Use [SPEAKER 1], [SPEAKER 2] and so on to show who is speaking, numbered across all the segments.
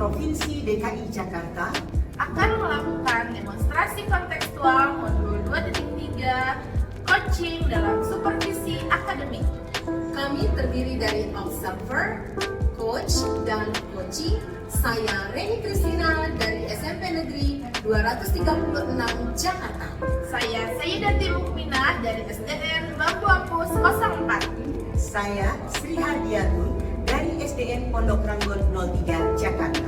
[SPEAKER 1] Provinsi DKI Jakarta
[SPEAKER 2] akan melakukan demonstrasi kontekstual modul 2.3 coaching dalam supervisi akademik.
[SPEAKER 3] Kami terdiri dari observer, coach, dan coachee. Saya Reni Kristina dari SMP Negeri 236 Jakarta.
[SPEAKER 2] Saya Sayyidati Mukminah dari SDN Bambu Apus 04.
[SPEAKER 1] Saya Sri Hardiatun dari SDN Pondok Ranggon 03 Jakarta.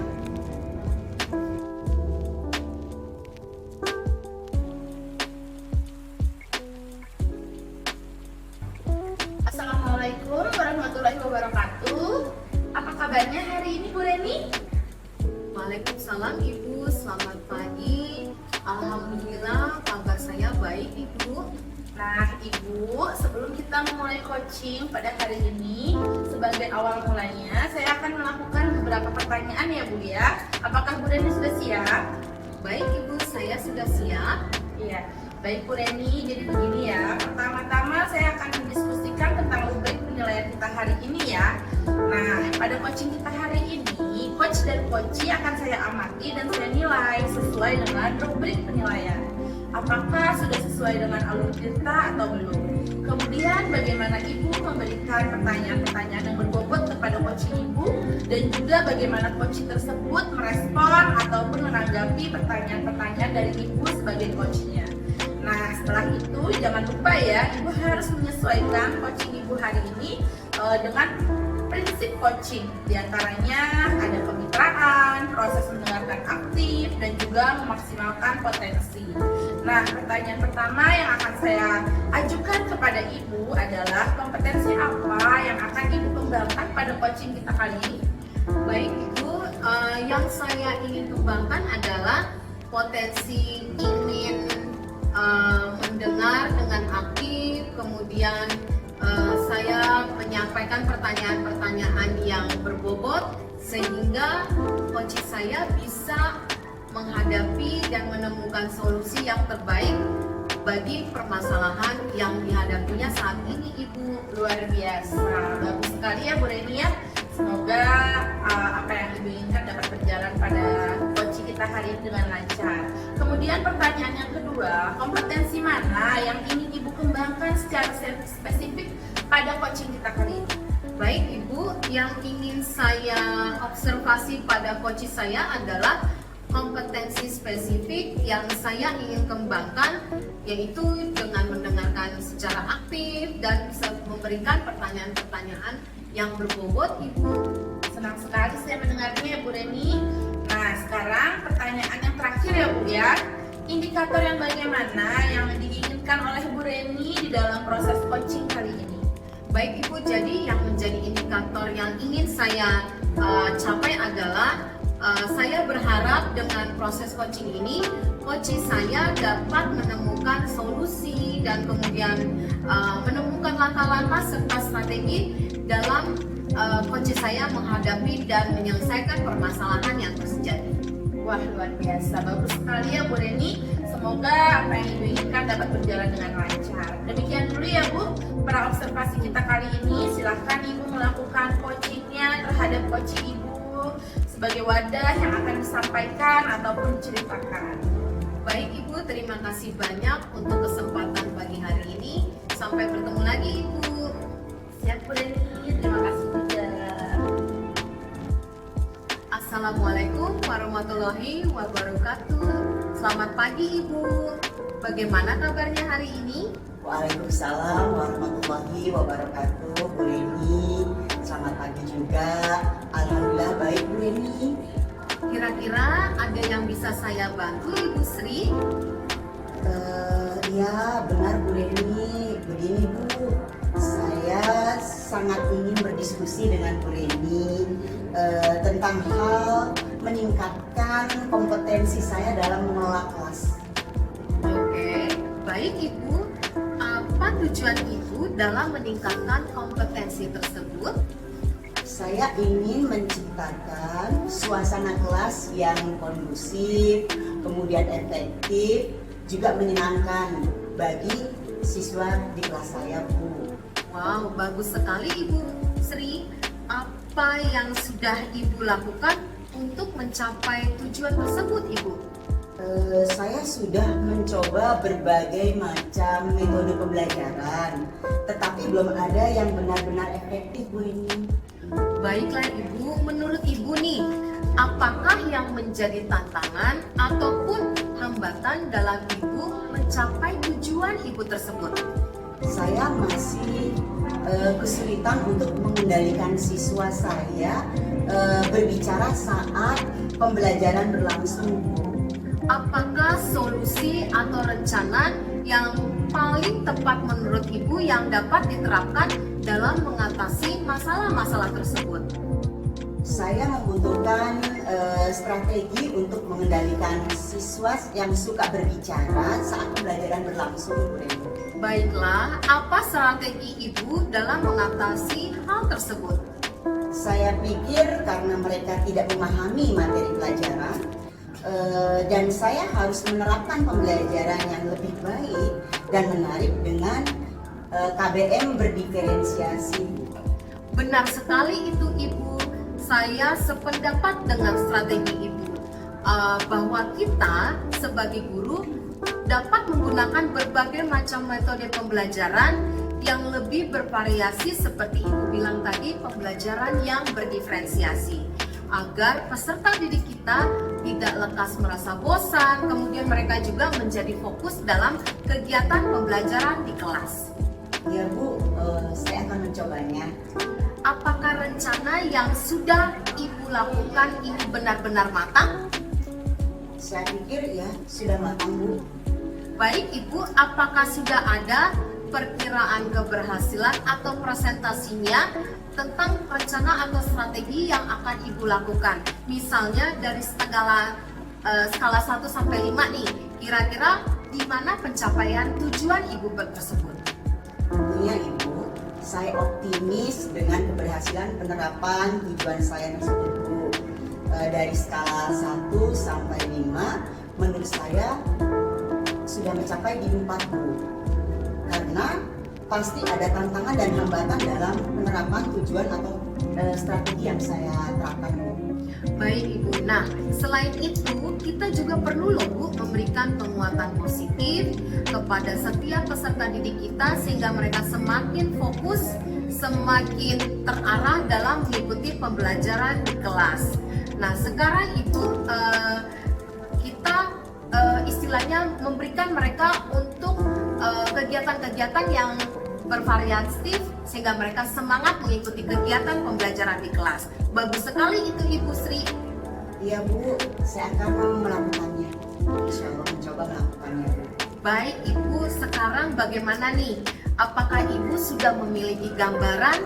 [SPEAKER 2] Assalamualaikum warahmatullahi wabarakatuh. Apa kabarnya hari ini Bu Reni?
[SPEAKER 3] Waalaikumsalam Ibu, selamat pagi. Alhamdulillah kabar saya baik Ibu.
[SPEAKER 2] Nah Ibu, sebelum kita memulai coaching pada hari ini, sebagai awal mulanya saya akan melakukan beberapa pertanyaan ya Bu ya. Apakah Bu Reni sudah siap?
[SPEAKER 3] Baik Ibu, saya sudah siap.
[SPEAKER 2] Iya. Baik Bu Reni, jadi begini ya. Pertama-tama saya akan mendiskusikan tentang rubrik penilaian kita hari ini ya. Nah, pada coaching kita hari ini, coach dan coachee akan saya amati dan saya nilai sesuai dengan rubrik penilaian. Apakah sudah sesuai dengan alur kita atau belum? Kemudian bagaimana Ibu memberikan pertanyaan-pertanyaan yang berbobot kepada coaching Ibu, dan juga bagaimana coaching tersebut merespon ataupun menanggapi pertanyaan-pertanyaan dari Ibu sebagai coachnya. Nah, setelah itu jangan lupa ya, Ibu harus menyesuaikan coaching Ibu hari ini dengan prinsip coaching. Di antaranya ada kemitraan, proses mendengarkan aktif, dan juga memaksimalkan potensi. Nah, pertanyaan pertama yang akan saya ajukan kepada Ibu adalah kompetensi apa yang akan Ibu kembangkan pada coaching kita kali ini?
[SPEAKER 3] Baik Ibu, yang saya ingin kembangkan adalah potensi ingin mendengar dengan aktif, kemudian saya menyampaikan pertanyaan-pertanyaan yang berbobot sehingga coach saya bisa menghadapi dan menemukan solusi yang terbaik bagi permasalahan yang dihadapinya saat ini Ibu.
[SPEAKER 2] Luar biasa, bagus sekali ya Bu Reni ya. Semoga apa yang Ibu inginkan dapat berjalan pada coaching kita hari ini dengan lancar. Kemudian pertanyaan yang kedua, kompetensi mana yang ingin Ibu kembangkan secara spesifik pada coaching kita kali ini?
[SPEAKER 3] Baik Ibu, yang ingin saya observasi pada coach saya adalah kompetensi spesifik yang saya ingin kembangkan, yaitu dengan mendengarkan secara aktif dan bisa memberikan pertanyaan-pertanyaan yang berbobot Ibu.
[SPEAKER 2] Senang sekali saya mendengarnya ya Bu Reni. Nah, sekarang pertanyaan yang terakhir ya Bu ya. Indikator yang bagaimana yang diinginkan oleh Bu Reni di dalam proses coaching kali ini?
[SPEAKER 3] Baik Ibu, jadi yang menjadi indikator yang ingin saya capai adalah saya berharap dengan proses coaching ini, coach saya dapat menemukan solusi dan kemudian menemukan langkah-langkah serta strategi dalam coach saya menghadapi dan menyelesaikan permasalahan yang terjadi.
[SPEAKER 2] Wah, luar biasa, bagus sekali ya Bu Reni. Semoga apa yang Ibu inginkan dapat berjalan dengan lancar. Demikian dulu ya Bu, para observasi kita kali ini. Silahkan Ibu melakukan coachingnya terhadap coaching Ibu sebagai wadah yang akan disampaikan ataupun diceritakan.
[SPEAKER 3] Baik Ibu, terima kasih banyak untuk kesempatan pagi hari ini. Sampai bertemu lagi Ibu.
[SPEAKER 2] Siap Bu Reni, terima kasih juga.
[SPEAKER 3] Assalamualaikum warahmatullahi wabarakatuh. Selamat pagi Ibu. Bagaimana kabarnya hari ini?
[SPEAKER 1] Waalaikumsalam warahmatullahi wabarakatuh. Bu Reni, selamat pagi juga. Alhamdulillah baik Bu Reni.
[SPEAKER 3] Kira-kira ada yang bisa saya bantu Ibu Sri?
[SPEAKER 1] Ya benar Bu Reni. Begini Bu, saya sangat ingin berdiskusi dengan Bu Reni tentang hal meningkatkan kompetensi saya dalam mengelola kelas.
[SPEAKER 3] Oke, baik Ibu. Apa tujuan Ibu dalam meningkatkan kompetensi tersebut?
[SPEAKER 1] Saya ingin menciptakan suasana kelas yang kondusif, kemudian efektif, juga menyenangkan bagi siswa di kelas saya, Bu.
[SPEAKER 3] Wow, bagus sekali Ibu Sri. Apa yang sudah Ibu lakukan untuk mencapai tujuan tersebut, Ibu?
[SPEAKER 1] Saya sudah mencoba berbagai macam metode pembelajaran, tetapi belum ada yang benar-benar efektif, Bu ini.
[SPEAKER 3] Baiklah Ibu, menurut Ibu nih, apakah yang menjadi tantangan ataupun hambatan dalam Ibu mencapai tujuan Ibu tersebut?
[SPEAKER 1] Saya masih kesulitan untuk mengendalikan siswa saya berbicara saat pembelajaran berlangsung, Bu.
[SPEAKER 3] Apakah solusi atau rencana yang paling tepat menurut Ibu yang dapat diterapkan dalam mengatasi masalah-masalah tersebut?
[SPEAKER 1] Saya membutuhkan strategi untuk mengendalikan siswa yang suka berbicara saat pembelajaran berlangsung, Bu Reni.
[SPEAKER 3] Baiklah, apa strategi Ibu dalam mengatasi hal tersebut?
[SPEAKER 1] Saya pikir karena mereka tidak memahami materi pelajaran, dan saya harus menerapkan pembelajaran yang lebih baik dan menarik dengan KBM berdiferensiasi.
[SPEAKER 3] Benar sekali itu Ibu. Saya sependapat dengan strategi Ibu, bahwa kita sebagai guru dapat menggunakan berbagai macam metode pembelajaran yang lebih bervariasi seperti Ibu bilang tadi, pembelajaran yang berdiferensiasi, agar peserta didik kita tidak lekas merasa bosan, kemudian mereka juga menjadi fokus dalam kegiatan pembelajaran di kelas.
[SPEAKER 1] Ya Bu, saya akan mencobanya.
[SPEAKER 3] Apakah rencana yang sudah Ibu lakukan ini benar-benar matang?
[SPEAKER 1] Saya pikir ya sudah matang, Bu.
[SPEAKER 3] Baik Ibu, apakah sudah ada perkiraan keberhasilan atau presentasinya tentang rencana atau strategi yang akan Ibu lakukan? Misalnya dari skala 1 sampai 5 nih, kira-kira di mana pencapaian tujuan Ibu tersebut?
[SPEAKER 1] Tentunya Ibu, saya optimis dengan keberhasilan penerapan tujuan saya tersebut, Bu. Dari skala 1 sampai 5, menurut saya sudah mencapai di 4, Bu. Karena pasti ada tantangan dan hambatan dalam penerapan tujuan atau strategi yang saya terapkan, Bu.
[SPEAKER 3] Baik Ibu, nah selain itu kita juga perlu loh Bu memberikan penguatan positif kepada setiap peserta didik kita sehingga mereka semakin fokus, semakin terarah dalam mengikuti pembelajaran di kelas. Nah sekarang Ibu, kita istilahnya memberikan mereka untuk kegiatan-kegiatan yang bervariatif sehingga mereka semangat mengikuti kegiatan pembelajaran di kelas. Bagus sekali itu Ibu Sri.
[SPEAKER 1] Iya Bu, saya akan melakukannya. Insya Allah mencoba melakukannya, Bu.
[SPEAKER 3] Baik Ibu, sekarang bagaimana nih? Apakah Ibu sudah memiliki gambaran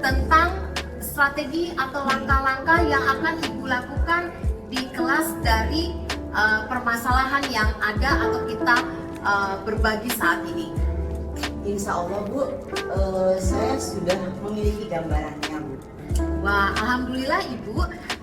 [SPEAKER 3] tentang strategi atau langkah-langkah yang akan Ibu lakukan di kelas dari permasalahan yang ada atau kita berbagi saat ini?
[SPEAKER 1] Insya Allah Bu, saya sudah memiliki gambarannya, Bu.
[SPEAKER 3] Wah, alhamdulillah Ibu.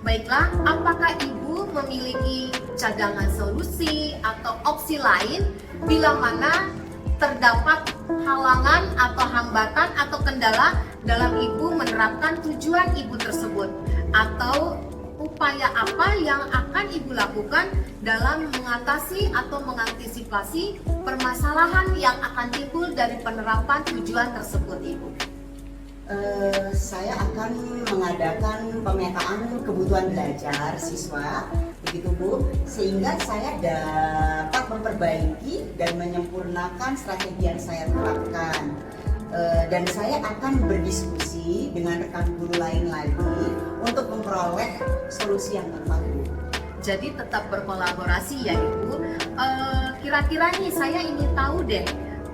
[SPEAKER 3] Baiklah, apakah Ibu memiliki cadangan solusi atau opsi lain bila mana terdapat halangan atau hambatan atau kendala dalam Ibu menerapkan tujuan Ibu tersebut? Atau upaya apa yang akan Ibu lakukan dalam mengatasi atau mengantisipasi permasalahan yang akan timbul dari penerapan tujuan tersebut, Ibu?
[SPEAKER 1] Saya akan mengadakan pemetaan kebutuhan belajar siswa, begitu Bu, sehingga saya dapat memperbaiki dan menyempurnakan strategi yang saya terapkan. Dan saya akan berdiskusi dengan rekan guru lain lagi untuk memperoleh solusi yang tepat, Bu.
[SPEAKER 3] Jadi tetap berkolaborasi ya Ibu. Kira-kira nih saya ingin tahu deh,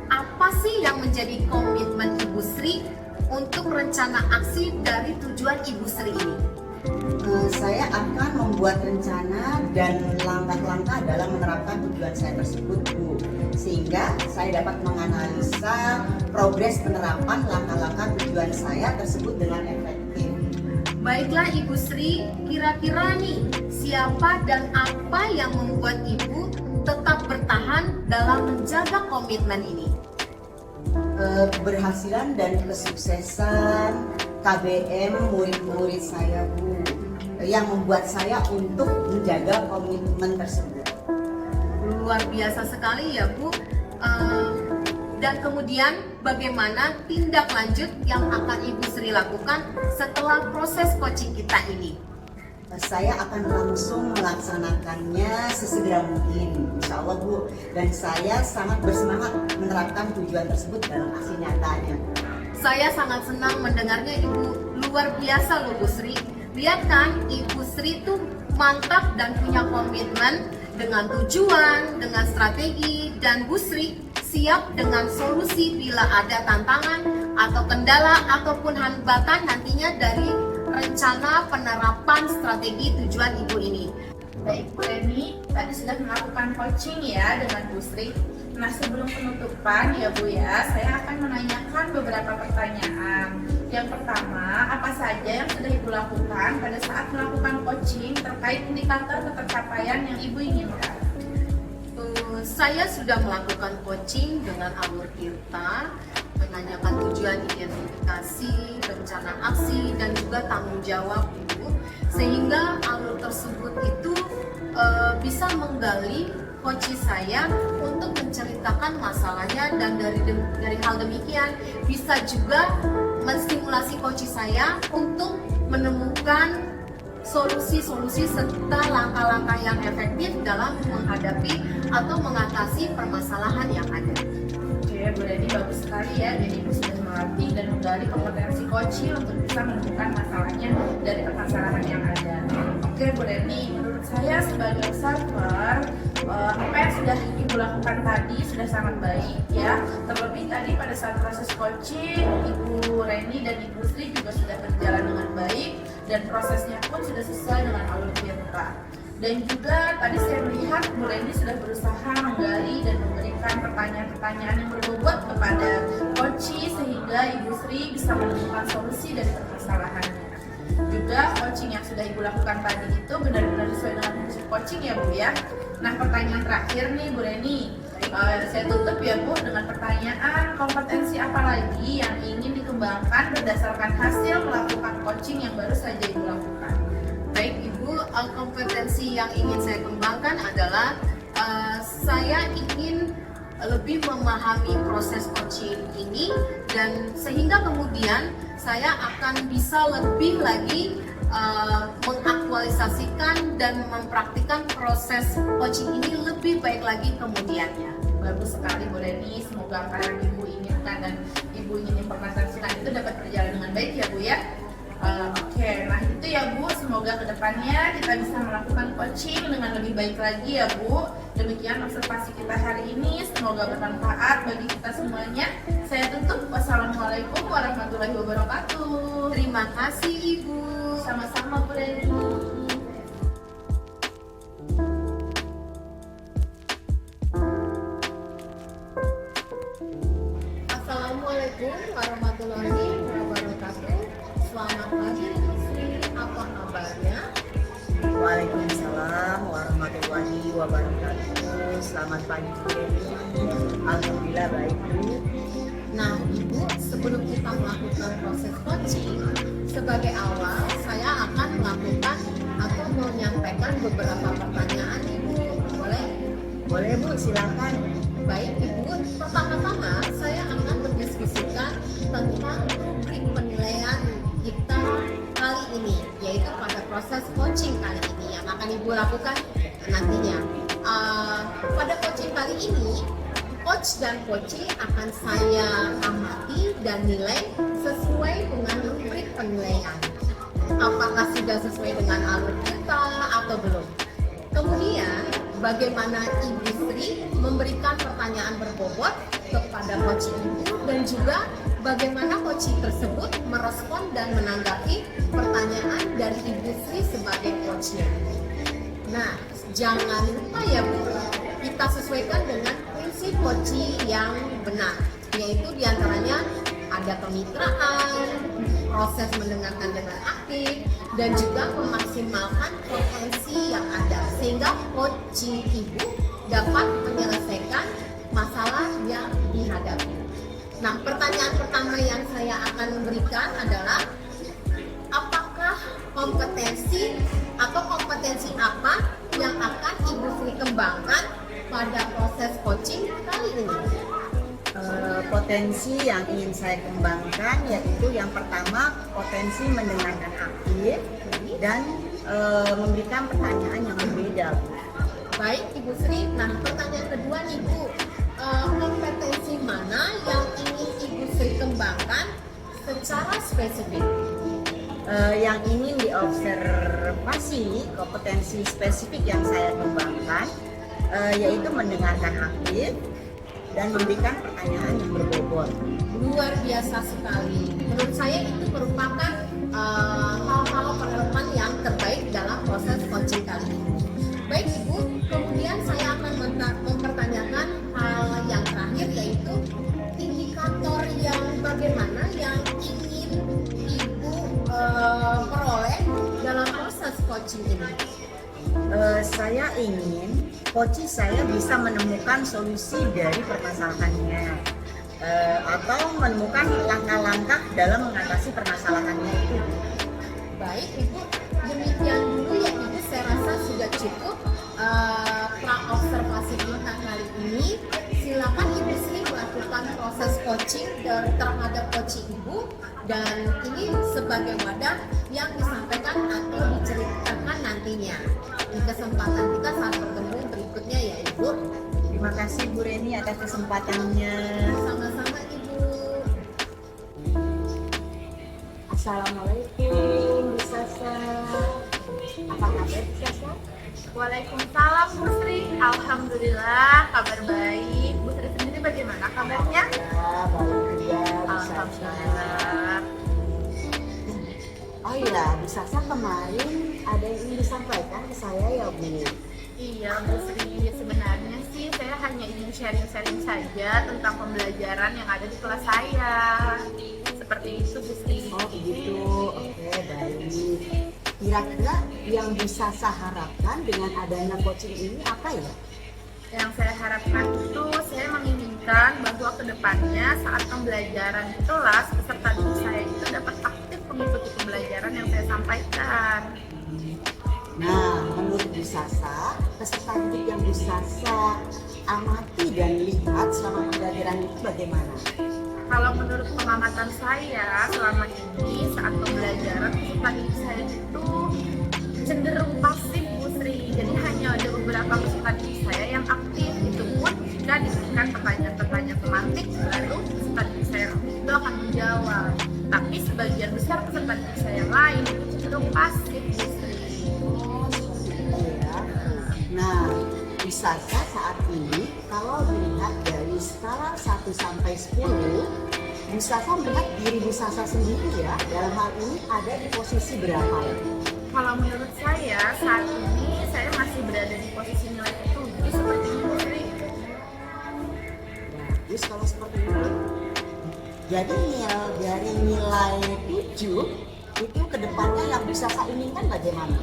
[SPEAKER 3] apa sih yang menjadi komitmen Ibu Sri untuk rencana aksi dari tujuan Ibu Sri ini?
[SPEAKER 1] Saya akan membuat rencana dan langkah-langkah dalam menerapkan tujuan saya tersebut, Bu, sehingga saya dapat menganalisa progres penerapan langkah-langkah tujuan saya tersebut dengan efektif.
[SPEAKER 3] Baiklah Ibu Sri, kira-kira nih siapa dan apa yang membuat Ibu tetap bertahan dalam menjaga komitmen ini?
[SPEAKER 1] Keberhasilan dan kesuksesan KBM murid-murid saya, Bu. yang membuat saya untuk menjaga komitmen tersebut.
[SPEAKER 3] Luar biasa sekali ya Bu. Dan kemudian bagaimana tindak lanjut yang akan Ibu Sri lakukan setelah proses coaching kita ini?
[SPEAKER 1] Saya akan langsung melaksanakannya sesegera mungkin, insya Allah Bu. Dan saya sangat bersemangat menerapkan tujuan tersebut dalam aksi nyatanya.
[SPEAKER 3] Saya sangat senang mendengarnya Ibu, luar biasa loh Bu Sri. Lihat kan, Ibu Sri tuh mantap dan punya komitmen dengan tujuan, dengan strategi, dan Bu Sri siap dengan solusi bila ada tantangan atau kendala ataupun hambatan nantinya dari rencana penerapan strategi tujuan Ibu ini.
[SPEAKER 2] Baik Bu Reni, tadi sudah melakukan coaching ya dengan Bu Sri. Nah sebelum penutupan ya Bu ya, saya akan menanyakan beberapa pertanyaan. Yang pertama, apa saja yang sudah Ibu lakukan pada saat melakukan coaching terkait indikator pencapaian yang Ibu inginkan?
[SPEAKER 3] Saya sudah melakukan coaching dengan alur tirta, menanyakan tujuan, identifikasi, rencana aksi, dan juga tanggung jawab Ibu, sehingga alur tersebut itu bisa menggali coach saya untuk menceritakan masalahnya, dan dari hal demikian bisa juga menstimulasi coach saya untuk menemukan solusi-solusi serta langkah-langkah yang efektif dalam menghadapi atau mengatasi permasalahan yang ada.
[SPEAKER 2] Oke, Bu Reni bagus sekali ya. Jadi Ibu sudah melatih dan menggali kompetensi coaching untuk bisa menemukan masalahnya dari permasalahan yang ada. Oke, Bu Reni, menurut saya sebagai observer, apa yang sudah Ibu lakukan tadi sudah sangat baik ya. Terlebih tadi pada saat proses coaching, Ibu Reni dan Ibu Sri juga sudah berjalan dengan baik dan prosesnya pun sudah sesuai dengan alur tirta. Dan juga tadi saya melihat Bu Reni sudah berusaha menggali dan memberikan pertanyaan-pertanyaan yang berbobot kepada coach sehingga Ibu Sri bisa menemukan solusi dari permasalahannya. Juga coaching yang sudah Ibu lakukan tadi itu benar-benar sesuai dengan fungsi coaching ya Bu ya. Nah pertanyaan terakhir nih Bu Reni, saya tutup ya Bu dengan pertanyaan, kompetensi apa lagi yang ingin dikembangkan berdasarkan hasil melakukan coaching yang baru saja Ibu lakukan?
[SPEAKER 3] Baik Ibu, kompetensi yang ingin saya kembangkan adalah saya ingin lebih memahami proses coaching ini, dan sehingga kemudian saya akan bisa lebih lagi mengaktualisasikan dan mempraktikkan proses coaching ini lebih baik lagi kemudiannya.
[SPEAKER 2] Bagus sekali Bu Reni, semoga apa yang Ibu inginkan dan Ibu ingin implementasikan itu dapat berjalan dengan baik ya Bu ya. Oke, nah itu ya Bu, semoga kedepannya kita bisa melakukan coaching dengan lebih baik lagi ya Bu. Demikian observasi kita hari ini, semoga bermanfaat bagi kita semuanya. Saya tutup, wassalamualaikum warahmatullahi wabarakatuh.
[SPEAKER 3] Terima kasih Ibu.
[SPEAKER 2] Sama-sama Bu Reni.
[SPEAKER 3] Assalamualaikum warahmatullahi wabarakatuh. Selamat pagi Bu Sri, apa kabarnya?
[SPEAKER 1] Waalaikumsalam warahmatullahi wabarakatuh. Selamat pagi Bu Reni. Alhamdulillah baik Bu.
[SPEAKER 3] Nah Ibu, sebelum kita melakukan proses coaching, sebagai awal saya akan melakukan atau menyampaikan beberapa pertanyaan Ibu. Boleh?
[SPEAKER 1] Boleh Bu, silakan.
[SPEAKER 3] Baik Ibu, pertama-tama saya akan mendiskusikan tentang rubrik penilaian kita kali ini, yaitu pada proses coaching kali ini yang akan Ibu lakukan nantinya. Pada coaching kali ini, coach dan coachee akan saya amati dan nilai sesuai dengan rubrik penilaian. Apakah sudah sesuai dengan alur kita atau belum? Kemudian, bagaimana Ibu Sri memberikan pertanyaan berbobot kepada coach Ibu, dan juga bagaimana coach tersebut merespon dan menanggapi pertanyaan dari Ibu Sri sebagai coachnya. Nah, jangan lupa ya Bu, kita sesuaikan dengan prinsip coach yang benar, yaitu diantaranya ada kemitraan, proses mendengarkan dengan aktif, dan juga memaksimalkan potensi yang ada sehingga coach Ibu dapat menyelesaikan masalah yang dihadapi. Nah, pertanyaan pertama yang saya akan berikan adalah, apakah kompetensi atau kompetensi apa yang akan Ibu Sri kembangkan pada proses coaching kali ini?
[SPEAKER 1] Potensi yang ingin saya kembangkan yaitu yang pertama potensi mendengarkan aktif dan memberikan pertanyaan yang berbeda.
[SPEAKER 3] Baik Ibu Sri, nah pertanyaan kedua nih Bu, kompetensi mana yang ingin Ibu Sri kembangkan secara spesifik?
[SPEAKER 1] Yang ingin diobservasi kompetensi spesifik yang saya kembangkan yaitu mendengarkan aktif dan memberikan pertanyaan yang berbobot.
[SPEAKER 3] Luar biasa sekali. Menurut saya itu merupakan hal-hal penerapan yang terbaik dalam proses coaching kali ini. Baik Ibu, kemudian saya akan mempertanyakan hal yang terakhir yaitu indikator yang bagaimana yang ingin Ibu peroleh dalam proses coaching ini.
[SPEAKER 1] Saya ingin coach saya bisa menemukan solusi dari permasalahannya atau menemukan langkah-langkah dalam mengatasi permasalahannya itu.
[SPEAKER 3] Baik Ibu, demikian dulu ya Ibu, saya rasa sudah cukup pra-observasi kita kali ini. Silakan Ibu Sri melakukan proses coaching terhadap coaching Ibu, dan ini sebagai wadah yang disampaikan atau diceritakan nantinya di kesempatan kita saat bertemu berikutnya ya Ibu.
[SPEAKER 1] Terima kasih Bu Reni atas kesempatannya.
[SPEAKER 3] Sama-sama Ibu.
[SPEAKER 1] Assalamualaikum Bu Sasa. Apa kabar Bu Sasa?
[SPEAKER 2] Waalaikumsalam Bu Sri. Alhamdulillah kabar baik. Bu Sri sendiri bagaimana kabarnya?
[SPEAKER 1] Ya, baik juga Bu Sasa.
[SPEAKER 2] Alhamdulillah.
[SPEAKER 1] Oh iya, Bu Sasa kemarin ada yang ingin disampaikan ke saya ya Bu.
[SPEAKER 2] Iya Bu Sri, sebenarnya sih saya hanya ingin sharing-sharing saja tentang pembelajaran yang ada di kelas saya. Seperti itu Bu Sri.
[SPEAKER 1] Oh begitu, oke baik. Kira-kira yang Bu Sasa harapkan dengan adanya coaching ini apa ya?
[SPEAKER 2] Yang saya harapkan itu, saya menginginkan bahwa kedepannya saat pembelajaran di kelas, peserta didik saya itu dapat aktif mengikuti pembelajaran yang saya sampaikan.
[SPEAKER 1] Nah, menurut Bu Sasa, peserta didik yang Bu Sasa amati dan lihat selama pembelajaran itu bagaimana?
[SPEAKER 2] Kalau menurut pengamatan saya selama ini saat pembelajaran peserta didik saya itu cenderung pasif Bu Sri. Jadi hanya ada beberapa peserta didik saya yang aktif, itu pun jika diberikan pertanyaan-pertanyaan tematik baru peserta didik saya itu akan menjawab. Tapi sebagian besar peserta didik saya yang lain itu cenderung pasif Bu Sri.
[SPEAKER 1] Oh, seperti itu ya. Nah, Bu Sasa saat ini kalau dilihat dari skala 1 sampai 10, Bu Sasa melihat diri Bu Sasa sendiri ya, dalam hal ini ada di posisi berapa?
[SPEAKER 2] Kalau menurut saya saat ini saya masih berada di posisi nilai 7 seperti itu Bu Sri.
[SPEAKER 1] Bagus kalau seperti itu. Jadi dari nilai 7 itu kedepannya yang Bu Sasa inginkan bagaimana?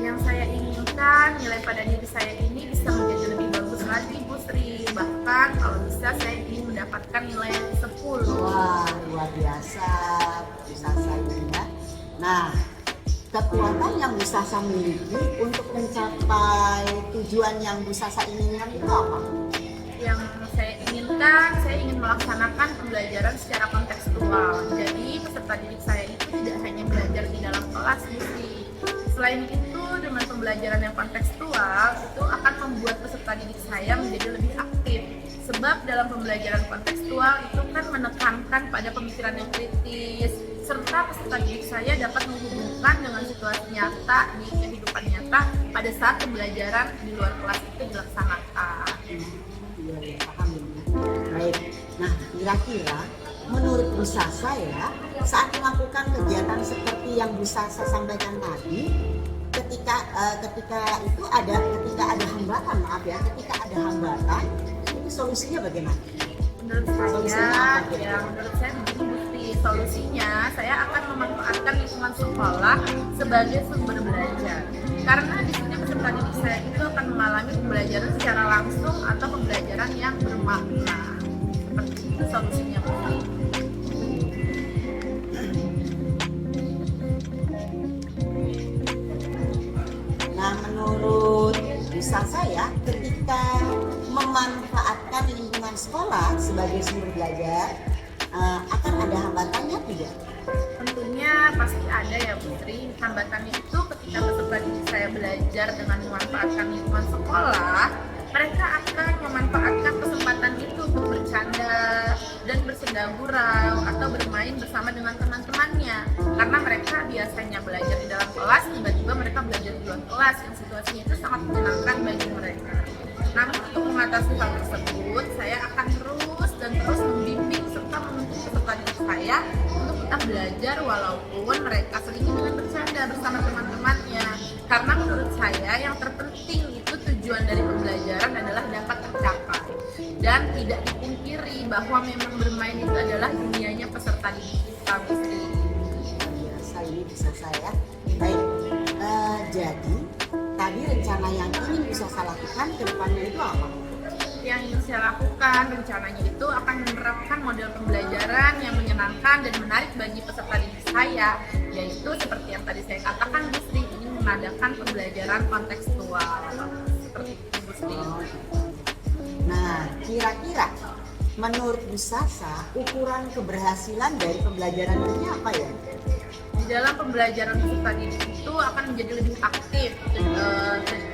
[SPEAKER 2] Yang saya inginkan nilai pada diri saya ini bisa menjadi lebih bagus lagi Bu Sri. Bahkan kalau bisa saya ingin mendapatkan nilai 10.
[SPEAKER 1] Wah, luar biasa Bu Sasa ini ya. Nah, kekuatan yang Bu Sasa miliki untuk mencapai tujuan yang Bu Sasa inginkan itu apa?
[SPEAKER 2] Yang saya inginkan, saya ingin melaksanakan pembelajaran secara kontekstual. Jadi peserta didik saya itu tidak hanya belajar di dalam kelas Bu Sri. Selain itu, dengan pembelajaran yang kontekstual itu akan membuat peserta didik saya menjadi lebih aktif. Sebab dalam pembelajaran kontekstual itu kan menekankan pada pemikiran yang kritis, serta peserta didik saya dapat menghubungkan dengan situasi nyata di kehidupan nyata pada saat pembelajaran di luar kelas itu dilaksanakan.
[SPEAKER 1] Iya, paham ya. Baik. Nah, kira-kira menurut Bu Sasa ya, saat melakukan kegiatan seperti yang Bu Sasa sampaikan tadi, ketika ada hambatan, ketika ada hambatan, itu solusinya bagaimana?
[SPEAKER 2] Menurut
[SPEAKER 1] Solusinya
[SPEAKER 2] saya,
[SPEAKER 1] apa kira-kira?
[SPEAKER 2] menurut saya begini Bu Sri, solusinya saya akan memanfaatkan lingkungan sekolah sebagai sumber belajar. Karena di sini peserta didik saya itu akan mengalami pembelajaran secara langsung atau pembelajaran yang bermakna. Seperti itu solusinya Bu Sri.
[SPEAKER 1] Nah, menurut bisa saya ketika memanfaatkan lingkungan sekolah sebagai sumber belajar akan ada hambatannya tidak?
[SPEAKER 2] Tentunya pasti ada ya Putri. Hambatannya itu ketika peserta didik saya belajar dengan memanfaatkan lingkungan sekolah, mereka akan memanfaatkan kesempatan itu untuk bercanda dan bersenda gurau atau bermain bersama dengan teman-temannya. Karena mereka biasanya belajar di dalam kelas, tiba-tiba mereka belajar di luar kelas yang situasinya itu sangat menyenangkan bagi mereka. Namun untuk mengatasi hal tersebut, saya akan terus dan terus membimbing serta menuntut peserta didik saya untuk tetap belajar walaupun mereka seringnya dengan bercanda bersama teman-temannya. Karena menurut saya yang terpenting itu tujuan dari pembelajaran adalah dapat tercapai. Dan tidak dipungkiri bahwa memang bermain itu adalah dunianya peserta didik kita, Putri.
[SPEAKER 1] Biasa ini bisa saya. Baik, jadi tadi rencana yang ingin bisa saya lakukan ke depannya itu apa?
[SPEAKER 2] Yang ingin saya lakukan rencananya itu akan menerapkan model pembelajaran yang menyenangkan dan menarik bagi peserta didik saya, yaitu seperti yang tadi saya katakan, Bu Sri, ingin mengadakan pembelajaran kontekstual seperti itu, Bu Sri.
[SPEAKER 1] Nah, kira-kira menurut Bu Sasa ukuran keberhasilan dari pembelajaran ini apa ya?
[SPEAKER 2] Di dalam pembelajaran peserta didik itu akan menjadi lebih aktif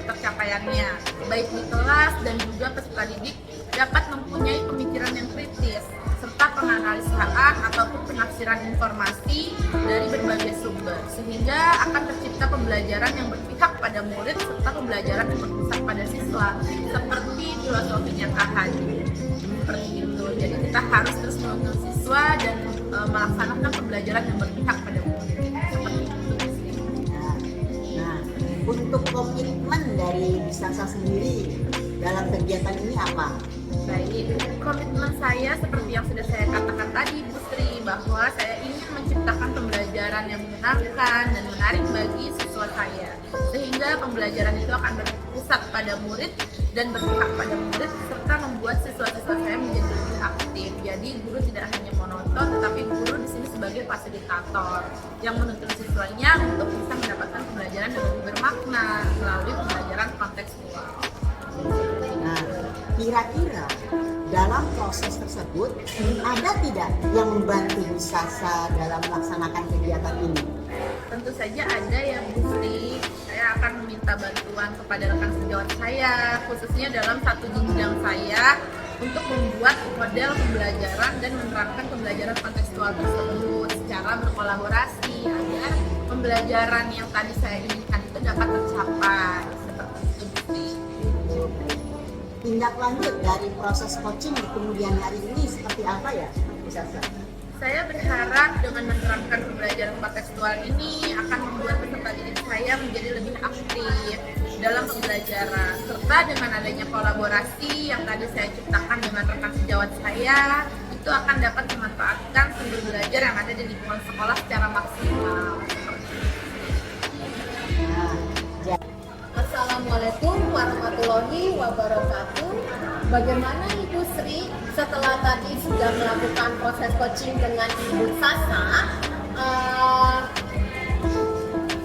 [SPEAKER 2] tercapaiannya, baik di kelas dan juga peserta didik dapat mempunyai pemikiran yang kritis serta penganalisaan ataupun penafsiran informasi dari berbagai sumber, sehingga akan tercipta pembelajaran yang berpihak pada murid serta pembelajaran yang berpusat pada siswa seperti filosofinya Kak Hadi. Seperti itu. Jadi kita harus terus menuntut siswa dan melaksanakan pembelajaran yang berpihak pada murid. Seperti itu.
[SPEAKER 1] Nah, untuk komitmen dari Bisasa sendiri dalam kegiatan ini apa?
[SPEAKER 2] Baik, komitmen saya seperti yang sudah saya katakan tadi, Bu Sri, bahwa saya ingin menciptakan pembelajaran yang menyenangkan dan menarik bagi siswa saya, sehingga pembelajaran itu akan berpusat pada murid dan berpihak pada murid serta membuat siswa-siswa saya menjadi lebih aktif. Jadi guru tidak hanya monoton, tetapi guru di sini sebagai fasilitator yang menuntun siswanya untuk bisa mendapatkan pembelajaran yang lebih bermakna melalui pembelajaran kontekstual.
[SPEAKER 1] Nah, kira-kira dalam proses tersebut ada tidak yang membantu Bu Sasa dalam melaksanakan kegiatan ini?
[SPEAKER 2] Tentu saja ada ya Bu Sri. Saya akan meminta bantuan kepada rekan sejawat saya, khususnya dalam satu jenjang saya untuk membuat model pembelajaran dan menerapkan pembelajaran kontekstual tersebut secara berkolaborasi agar pembelajaran yang tadi saya inginkan itu dapat tercapai. Seperti itu, Bu Sri.
[SPEAKER 1] Tindak lanjut dari proses coaching di kemudian hari ini seperti apa ya, Bu Sasa?
[SPEAKER 2] Saya berharap dengan menerapkan pembelajaran kontekstual ini akan membuat peserta didik saya menjadi lebih aktif dalam pembelajaran, serta dengan adanya kolaborasi yang tadi saya ciptakan dengan rekan sejawat saya, itu akan dapat memanfaatkan sumber belajar yang ada di lingkungan sekolah secara maksimal.
[SPEAKER 3] Assalamualaikum warahmatullahi wabarakatuh. Bagaimana Ibu Sri setelah tadi sudah melakukan proses coaching dengan Ibu Sasa?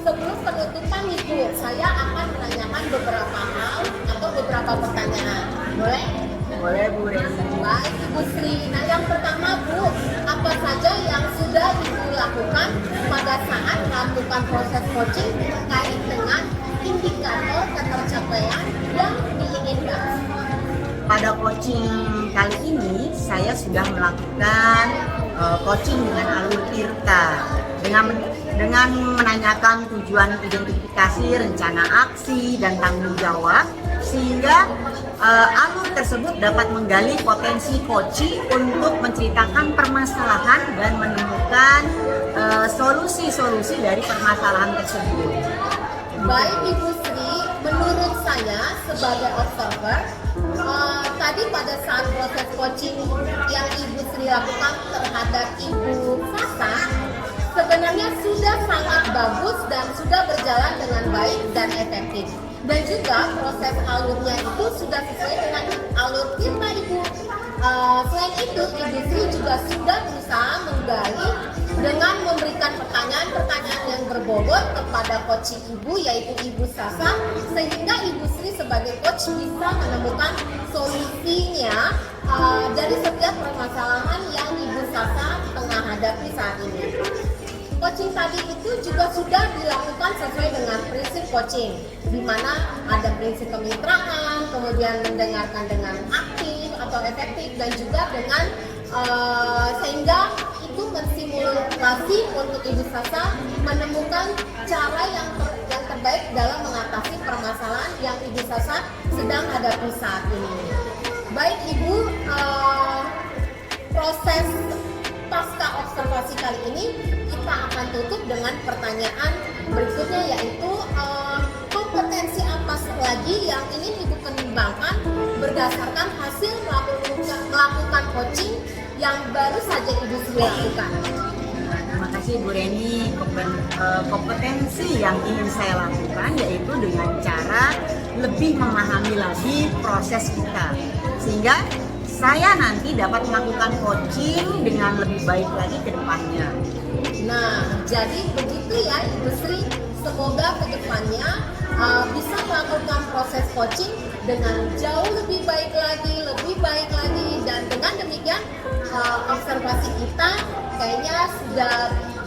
[SPEAKER 3] Sebelum penutupan Ibu, saya akan menanyakan beberapa hal atau beberapa pertanyaan. Boleh?
[SPEAKER 1] Boleh, Bu Reni.
[SPEAKER 3] Baik Ibu Sri. Nah, yang pertama Bu, apa saja yang sudah Ibu lakukan pada saat melakukan proses coaching terkait dengan indikator ketercapaian yang diinginkan?
[SPEAKER 1] Pada coaching kali ini saya sudah melakukan coaching dengan alur Tirta dengan menanyakan tujuan identifikasi, rencana aksi dan tanggung jawab, sehingga alur tersebut dapat menggali potensi coaching untuk menceritakan permasalahan dan menemukan solusi-solusi dari permasalahan tersebut.
[SPEAKER 3] Baik Ibu Sri, menurut saya sebagai observer, tadi pada saat proses coaching yang Ibu Sri lakukan terhadap Ibu Sasa sebenarnya sudah sangat bagus dan sudah berjalan dengan baik dan efektif. Dan juga proses alurnya itu sudah sesuai dengan alur Tirta Ibu. Selain itu, Ibu Sri juga sudah berusaha menggali dengan memberikan pertanyaan-pertanyaan yang berbobot kepada coach Ibu, yaitu Ibu Sasa, sehingga Ibu Sri sebagai coach bisa menemukan solusinya dari setiap permasalahan yang Ibu Sasa tengah hadapi saat ini. Coaching tadi itu juga sudah dilakukan sesuai dengan prinsip coaching, di mana ada prinsip kemitraan, kemudian mendengarkan dengan aktif atau efektif, dan juga dengan sehingga itu menstimulasi untuk Ibu Sasa menemukan cara yang terbaik dalam mengatasi permasalahan yang Ibu Sasa sedang hadapi saat ini. Baik Ibu, proses pasca observasi kali ini kita akan tutup dengan pertanyaan berikutnya, yaitu kompetensi apa lagi yang ingin Ibu kembangkan berdasarkan hasil melakukan coaching yang baru saja Ibu Sri lakukan.
[SPEAKER 1] Terima kasih Bu Reni. Kompetensi yang ingin saya lakukan yaitu dengan cara lebih memahami lagi proses kita, sehingga saya nanti dapat melakukan coaching dengan lebih baik lagi ke depannya.
[SPEAKER 3] Nah, jadi begitu ya Ibu Sri. Semoga kedepannya bisa melakukan proses coaching dengan jauh lebih baik lagi, dan dengan demikian observasi kita kayaknya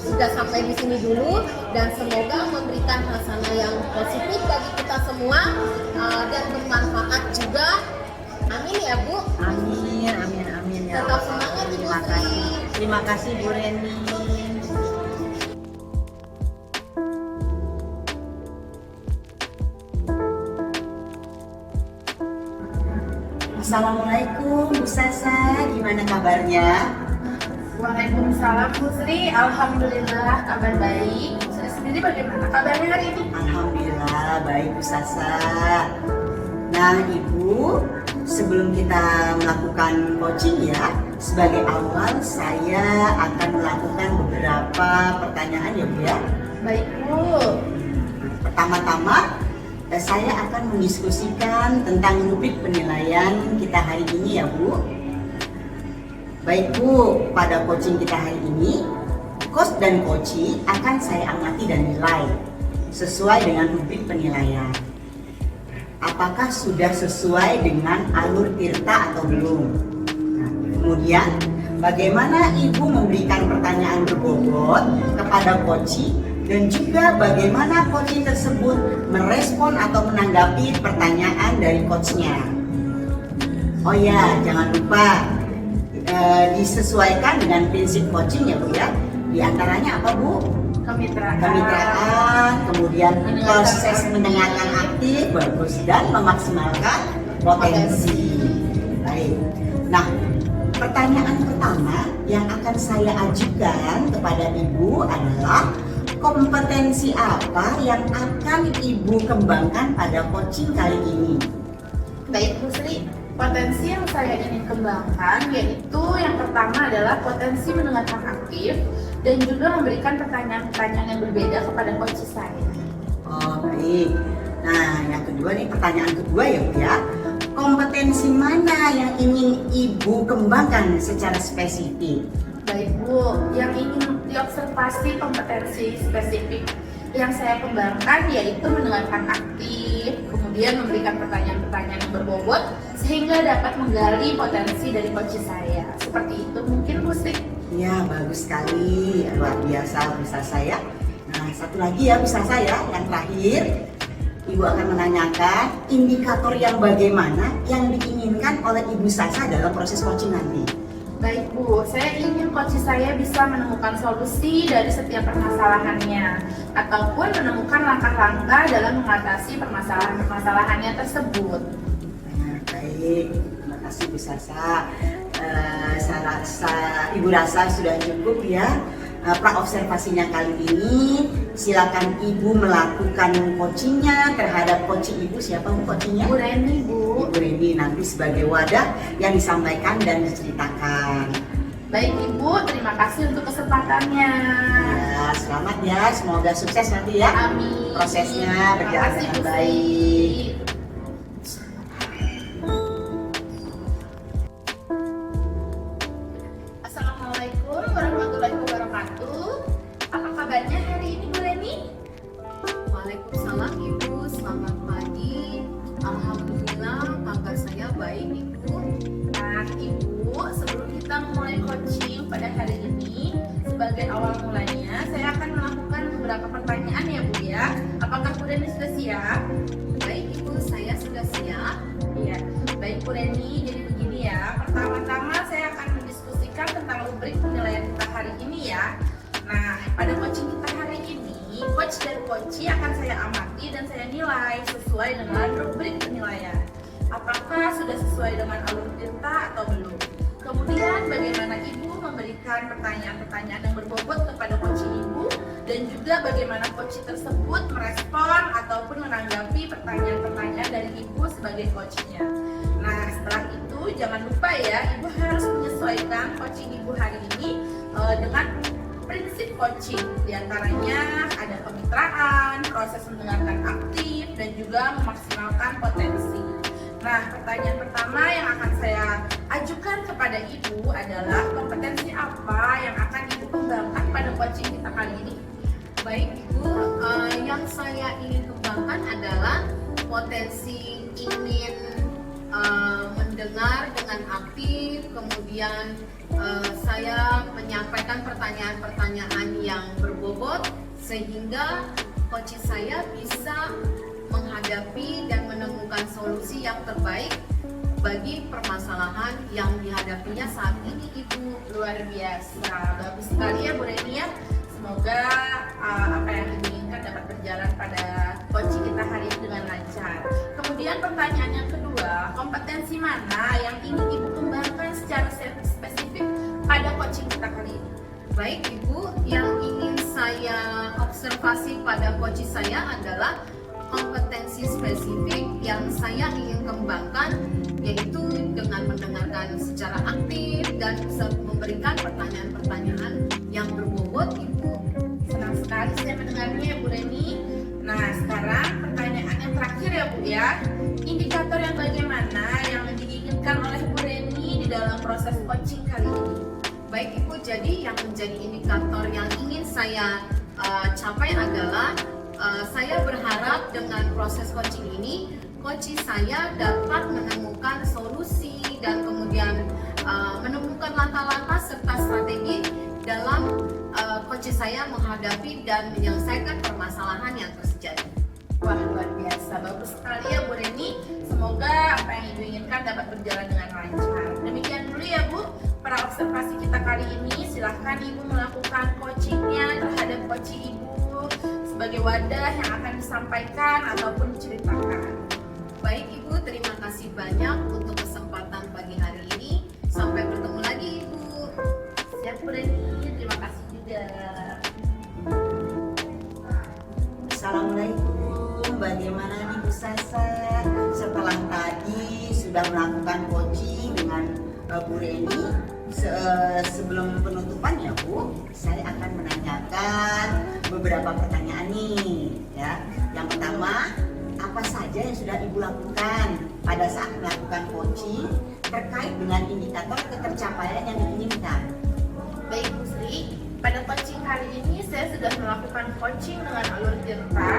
[SPEAKER 3] sudah sampai di sini dulu, dan semoga memberikan hasanah yang positif bagi kita semua dan bermanfaat juga. Amin ya Bu.
[SPEAKER 1] Amin ya.
[SPEAKER 3] Tetap semangat Ibu Sri.
[SPEAKER 1] Terima kasih Bu Reni. Assalamualaikum Bu Sasa, gimana kabarnya?
[SPEAKER 2] Waalaikumsalam Bu Sri, alhamdulillah kabar baik. Bu Sri sendiri bagaimana kabarnya hari ini?
[SPEAKER 1] Alhamdulillah baik Bu Sasa. Nah Ibu, sebelum kita melakukan coaching ya, sebagai awal saya akan melakukan beberapa pertanyaan ya Bu ya.
[SPEAKER 2] Baik Bu.
[SPEAKER 1] Pertama-tama saya akan mendiskusikan tentang rubrik penilaian kita hari ini ya Bu. Baik Bu, pada coaching kita hari ini, coach dan coachee akan saya amati dan nilai sesuai dengan rubrik penilaian. Apakah sudah sesuai dengan alur tirta atau belum? Nah, kemudian, bagaimana Ibu memberikan pertanyaan berbobot kepada coachee, dan juga bagaimana coachee tersebut merespon atau menanggapi pertanyaan dari coachnya. Oh ya, jangan lupa disesuaikan dengan prinsip coaching ya Bu ya. Di antaranya apa Bu? Kemitraan, kemudian proses mendengarkan aktif, bagus, dan memaksimalkan potensi. Baik. Nah, pertanyaan pertama yang akan saya ajukan kepada Ibu adalah kompetensi apa yang akan Ibu kembangkan pada coaching kali ini?
[SPEAKER 2] Baik Bu Sri, potensi yang saya ingin kembangkan yaitu yang pertama adalah potensi mendengarkan aktif dan juga memberikan pertanyaan-pertanyaan yang berbeda kepada coach saya.
[SPEAKER 1] Oh baik. Nah yang kedua nih, pertanyaan kedua ya Bu ya. Kompetensi mana yang ingin Ibu kembangkan secara spesifik?
[SPEAKER 2] Baik Bu, yang ingin diobservasi kompetensi spesifik yang saya kembangkan yaitu mendengarkan aktif, kemudian memberikan pertanyaan-pertanyaan yang berbobot sehingga dapat menggali potensi dari coach saya. Seperti itu mungkin Bu Sri.
[SPEAKER 1] Ya bagus sekali, luar biasa bisa saya. Nah satu lagi ya bisa saya, yang terakhir Ibu akan menanyakan indikator yang bagaimana yang diinginkan oleh Ibu Sasa dalam proses coaching nanti.
[SPEAKER 2] Baik Bu, saya ingin coach saya bisa menemukan solusi dari setiap permasalahannya ataupun menemukan langkah-langkah dalam mengatasi permasalahan-permasalahannya tersebut.
[SPEAKER 1] Nah, baik, terima kasih Bu Sasa. Saya rasa Ibu rasa sudah cukup ya praobservasinya kali ini. Silakan Ibu melakukan coachingnya terhadap coaching Ibu. Siapa Bu coachingnya?
[SPEAKER 2] Bu Reni Bu.
[SPEAKER 1] Ibu Reni nanti sebagai wadah yang disampaikan dan diceritakan.
[SPEAKER 2] Baik Ibu, terima kasih untuk kesempatannya.
[SPEAKER 1] Ya, selamat ya, semoga sukses nanti ya.
[SPEAKER 2] Amin.
[SPEAKER 1] Prosesnya berjalan
[SPEAKER 2] Terima kasih,
[SPEAKER 1] dengan
[SPEAKER 2] Bu Sri.
[SPEAKER 1] baik.
[SPEAKER 2] Assalamualaikum warahmatullahi wabarakatuh.
[SPEAKER 3] Waalaikumsalam Ibu, selamat pagi. Alhamdulillah kabar saya baik Ibu.
[SPEAKER 2] Nah, Ibu, sebelum kita memulai coaching pada hari ini, sebagai awal mulanya, saya akan melakukan beberapa pertanyaan ya Bu ya. Apakah Bu Reni sudah siap?
[SPEAKER 3] Baik Ibu, saya sudah siap.
[SPEAKER 2] Iya, baik Bu Reni. Jadi begini ya, pertama-tama saya akan mendiskusikan tentang rubrik penilaian kita hari ini ya. Nah, pada coaching kita hari ini, coach dan coachee akan saya amati dan saya nilai sesuai dengan rubrik penilaian. Apakah sudah sesuai dengan alur tirta atau belum? Kemudian bagaimana Ibu memberikan pertanyaan-pertanyaan yang berbobot kepada coachee Ibu, dan juga bagaimana coachee tersebut merespon ataupun menanggapi pertanyaan-pertanyaan dari Ibu sebagai coachnya. Nah, setelah itu jangan lupa ya, Ibu harus menyesuaikan coaching Ibu hari ini dengan prinsip coaching. Di antaranya ada kemitraan, proses mendengarkan aktif, dan juga memaksimalkan potensi. Nah, pertanyaan pertama yang akan saya ajukan kepada Ibu adalah kompetensi apa yang akan Ibu kembangkan pada coaching kita kali ini?
[SPEAKER 3] Baik Ibu, yang saya ingin kembangkan adalah potensi ingin mendengar dengan aktif, kemudian saya menyampaikan pertanyaan-pertanyaan yang berbobot sehingga coaching saya bisa menghadapi dan menemukan solusi yang terbaik bagi permasalahan yang dihadapinya saat ini Ibu.
[SPEAKER 2] Luar biasa, bagus sekali ya Bu Reni ya. Semoga apa yang diinginkan dapat berjalan pada coaching kita hari ini dengan lancar. Kemudian pertanyaan yang kedua, kompetensi mana yang ingin Ibu kembangkan secara spesifik pada coaching kita kali ini?
[SPEAKER 3] Baik Ibu, yang ingin saya observasi pada coaching saya adalah kompetensi spesifik yang saya ingin kembangkan, yaitu dengan mendengarkan secara aktif dan memberikan pertanyaan-pertanyaan yang berbobot Ibu.
[SPEAKER 2] Senang sekali saya mendengarnya ya Bu Reni. Nah, sekarang pertanyaan yang terakhir ya Bu ya. Indikator yang bagaimana yang diinginkan oleh Bu Reni di dalam proses coaching kali ini?
[SPEAKER 3] Baik Ibu, jadi yang menjadi indikator yang ingin saya capai adalah saya berharap dengan proses coaching ini, coaching saya dapat menemukan solusi dan kemudian menemukan langkah-langkah serta strategi dalam coaching saya menghadapi dan menyelesaikan permasalahan yang terjadi.
[SPEAKER 2] Wah, luar biasa, bagus sekali ya Bu Reni. Semoga apa yang Ibu inginkan dapat berjalan dengan lancar. Demikian dulu ya Bu, para observasi kita kali ini. Silahkan Ibu melakukan coachingnya terhadap coaching Ibu sebagai wadah yang akan disampaikan ataupun diceritakan.
[SPEAKER 3] Baik Ibu, terima kasih banyak untuk kesempatan pagi hari ini. Sampai bertemu lagi Ibu.
[SPEAKER 2] Siap Bu Reni, terima kasih juga.
[SPEAKER 1] Assalamualaikum, bagaimana nih Bu Sasa? Setelah tadi sudah melakukan coaching dengan Bu Reni, sebelum penutupan ya Bu, saya akan menanyakan beberapa pertanyaan nih ya. Yang pertama, apa saja yang sudah Ibu lakukan pada saat melakukan coaching terkait dengan indikator ketercapaian yang diinginkan?
[SPEAKER 2] Baik Bu Sri, pada coaching kali ini saya sudah melakukan coaching dengan alur tirta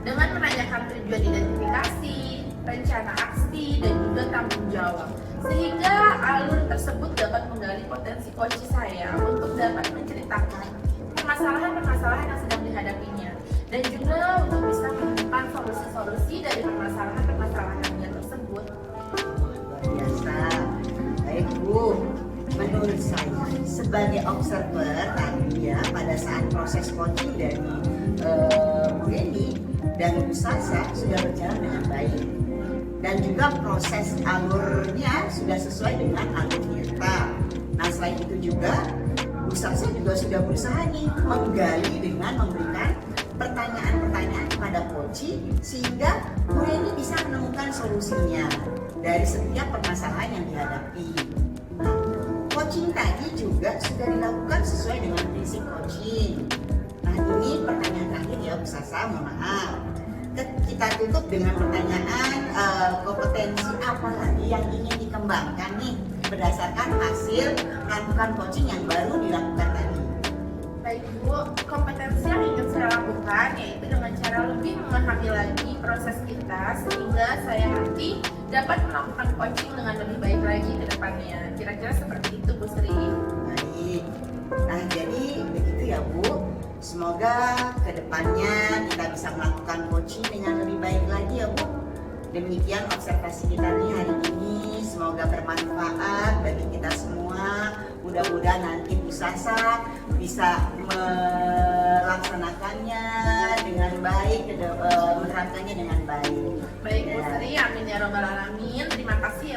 [SPEAKER 2] dengan menanyakan tujuan identifikasi, rencana aksi, dan juga tanggung jawab, sehingga alur tersebut dapat menggali potensi coaching saya untuk dapat menceritakan permasalahan-permasalahan yang sedang dihadapinya, dan juga untuk bisa menemukan solusi-solusi dari permasalahan-permasalahannya tersebut.
[SPEAKER 1] Luar biasa. Baik Bu, menurut saya sebagai observer tadi ya, pada saat proses coaching dari Bu Reni dan Bu Sasa sudah berjalan dengan baik, dan juga proses alurnya sudah sesuai dengan alur kita. Nah, selain itu juga Bu Sasa juga sudah berusaha nih menggali dengan memberikan pertanyaan-pertanyaan kepada coaching sehingga Bu Reni bisa menemukan solusinya dari setiap permasalahan yang dihadapi. Nah, coaching tadi juga sudah dilakukan sesuai dengan prinsip coaching. Nah, ini pertanyaan terakhir ya Bu Sasa, mohon maaf. Kita tutup dengan pertanyaan kompetensi apa lagi yang ingin dikembangkan nih berdasarkan hasil melakukan coaching yang baru dilakukan tadi.
[SPEAKER 2] Baik Bu, kompetensi yang ingin saya lakukan yaitu dengan cara lebih memahami lagi proses kita sehingga saya nanti dapat melakukan coaching dengan lebih baik lagi ke depannya. Kira-kira seperti itu Bu Sri.
[SPEAKER 1] Baik. Nah, jadi begitu ya Bu. Semoga kedepannya kita bisa melakukan coaching dengan lebih baik lagi ya Bu. Demikian observasi kita nih hari ini. Semoga bermanfaat bagi kita semua. Mudah-mudahan nanti Bu Sasa bisa melaksanakannya dengan baik, menerapkannya dengan baik.
[SPEAKER 2] Baik Bu
[SPEAKER 1] Ya.
[SPEAKER 2] Sri, amin ya robbal alamin. Terima kasih